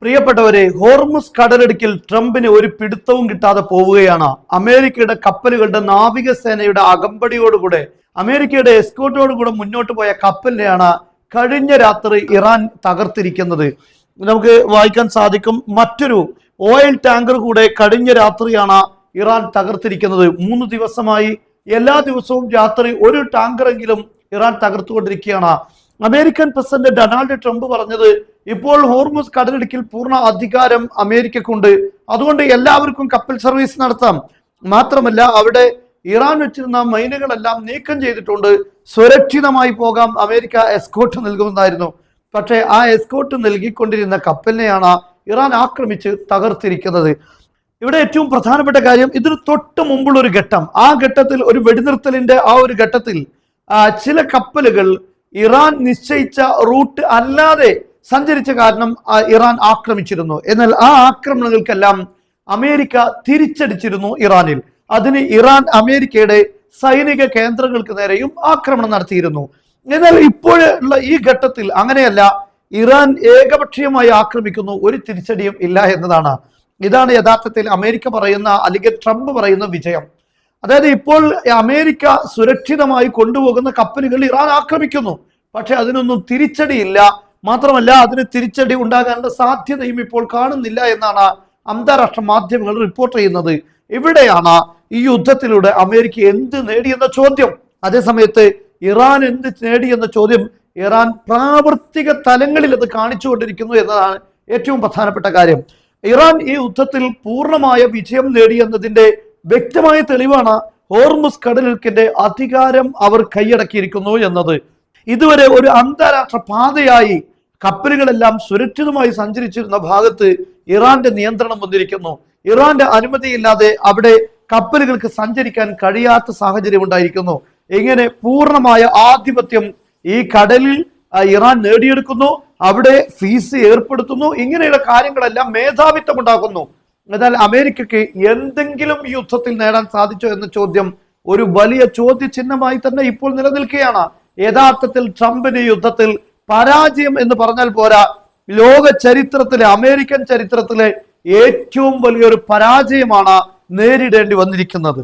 പ്രിയപ്പെട്ടവരെ, ഹോർമുസ് കടലിടുക്കിൽ ട്രംപിന് ഒരു പിടുത്തവും കിട്ടാതെ പോവുകയാണ്. അമേരിക്കയുടെ കപ്പലുകളുടെ നാവികസേനയുടെ അകമ്പടിയോടുകൂടെ അമേരിക്കയുടെ എസ്കോർട്ടോടുകൂടെ മുന്നോട്ട് പോയ കപ്പലിനെയാണ് കഴിഞ്ഞ രാത്രി ഇറാൻ തകർത്തിരിക്കുന്നത്. നമുക്ക് വായിക്കാൻ സാധിക്കും. മറ്റൊരു ഓയിൽ ടാങ്കർ കൂടെ കഴിഞ്ഞ രാത്രിയാണ് ഇറാൻ തകർത്തിരിക്കുന്നത്. 3 ദിവസമായി എല്ലാ ദിവസവും രാത്രി ഒരു ടാങ്കറെങ്കിലും ഇറാൻ തകർത്തുകൊണ്ടിരിക്കുകയാണ്. അമേരിക്കൻ പ്രസിഡന്റ് ഡൊണാൾഡ് ട്രംപ് പറഞ്ഞത്, ഇപ്പോൾ ഹോർമുസ് കടലിടുക്കിൽ പൂർണ്ണ അധികാരം അമേരിക്കക്കുണ്ട്, അതുകൊണ്ട് എല്ലാവർക്കും കപ്പൽ സർവീസ് നടത്താം. മാത്രമല്ല, അവിടെ ഇറാൻ വെച്ചിരുന്ന മൈനുകളെല്ലാം നീക്കം ചെയ്തിട്ടുണ്ട്, സുരക്ഷിതമായി പോകാം, അമേരിക്ക എസ്കോർട്ട് നൽകുമെന്നായിരുന്നു. പക്ഷേ ആ എസ്കോർട്ട് നൽകിക്കൊണ്ടിരുന്ന കപ്പലിനെയാണ് ഇറാൻ ആക്രമിച്ച് തകർത്തിരിക്കുന്നത്. ഇവിടെ ഏറ്റവും പ്രധാനപ്പെട്ട കാര്യം, ഇതിന് തൊട്ട് മുമ്പുള്ള ഒരു ഘട്ടം, ആ ഘട്ടത്തിൽ ഒരു വെടിനിർത്തലിന്റെ ആ ഒരു ഘട്ടത്തിൽ ചില കപ്പലുകൾ ഇറാൻ നിശ്ചയിച്ച റൂട്ട് അല്ലാതെ സഞ്ചരിച്ച കാരണം ഇറാൻ ആക്രമിച്ചിരുന്നു. എന്നാൽ ആ ആക്രമണങ്ങൾക്കെല്ലാം അമേരിക്ക തിരിച്ചടിച്ചിരുന്നു ഇറാനിൽ. അതിന് ഇറാൻ അമേരിക്കയുടെ സൈനിക കേന്ദ്രങ്ങൾക്ക് നേരെയും ആക്രമണം നടത്തിയിരുന്നു. എന്നാൽ ഇപ്പോഴുള്ള ഈ ഘട്ടത്തിൽ അങ്ങനെയല്ല, ഇറാൻ ഏകപക്ഷീയമായി ആക്രമിക്കുന്നു, ഒരു തിരിച്ചടിയും ഇല്ല എന്നതാണ്. ഇതാണ് യഥാർത്ഥത്തിൽ അമേരിക്ക പറയുന്ന, അല്ലെങ്കിൽ ട്രംപ് പറയുന്ന വിജയം. അതായത് ഇപ്പോൾ അമേരിക്ക സുരക്ഷിതമായി കൊണ്ടുപോകുന്ന കപ്പലുകൾ ഇറാൻ ആക്രമിക്കുന്നു, പക്ഷെ അതിനൊന്നും തിരിച്ചടിയില്ല. മാത്രമല്ല, അതിന് തിരിച്ചടി ഉണ്ടാകാനുള്ള സാധ്യതയും ഇപ്പോൾ കാണുന്നില്ല എന്നാണ് അന്താരാഷ്ട്ര മാധ്യമങ്ങൾ റിപ്പോർട്ട് ചെയ്യുന്നത്. ഇവിടെയാണ് ഈ യുദ്ധത്തിലൂടെ അമേരിക്ക എന്ത് നേടിയെന്ന ചോദ്യം. അതേസമയത്ത് ഇറാൻ എന്ത് നേടിയെന്ന ചോദ്യം ഇറാൻ പ്രാവർത്തിക തലങ്ങളിൽ അത് കാണിച്ചുകൊണ്ടിരിക്കുന്നു എന്നതാണ് ഏറ്റവും പ്രധാനപ്പെട്ട കാര്യം. ഇറാൻ ഈ യുദ്ധത്തിൽ പൂർണ്ണമായ വിജയം നേടിയെന്നതിന്റെ വ്യക്തമായ തെളിവാണ് ഹോർമുസ് കടലിടുക്കിന്റെ അധികാരം അവർ കൈയടക്കിയിരിക്കുന്നു എന്നത്. ഇതുവരെ ഒരു അന്താരാഷ്ട്ര പാതയായി കപ്പലുകളെല്ലാം സുരക്ഷിതമായി സഞ്ചരിച്ചിരുന്ന ഭാഗത്ത് ഇറാന്റെ നിയന്ത്രണം വന്നിരിക്കുന്നു. ഇറാന്റെ അനുമതിയില്ലാതെ അവിടെ കപ്പലുകൾക്ക് സഞ്ചരിക്കാൻ കഴിയാത്ത സാഹചര്യം ഉണ്ടായിരിക്കുന്നു. ഇങ്ങനെ പൂർണ്ണമായ ആധിപത്യം ഈ കടലിൽ ഇറാൻ നേടിയെടുക്കുന്നു, അവിടെ ഫീസ് ഏർപ്പെടുത്തുന്നു. ഇങ്ങനെയുള്ള കാര്യങ്ങളെല്ലാം മേധാവിത്വം ഉണ്ടാക്കുന്നു. എന്നാൽ അമേരിക്കയ്ക്ക് എന്തെങ്കിലും ഈ യുദ്ധത്തിൽ നേടാൻ സാധിച്ചോ എന്ന ചോദ്യം ഒരു വലിയ ചോദ്യചിഹ്നമായി തന്നെ ഇപ്പോൾ നിലനിൽക്കുകയാണ്. യഥാർത്ഥത്തിൽ ട്രംപിന്റെ യുദ്ധത്തിൽ പരാജയം എന്ന് പറഞ്ഞാൽ പോരാ, ലോക ചരിത്രത്തിലെ, അമേരിക്കൻ ചരിത്രത്തിലെ ഏറ്റവും വലിയൊരു പരാജയമാണ് നേരിടേണ്ടി വന്നിരിക്കുന്നത്.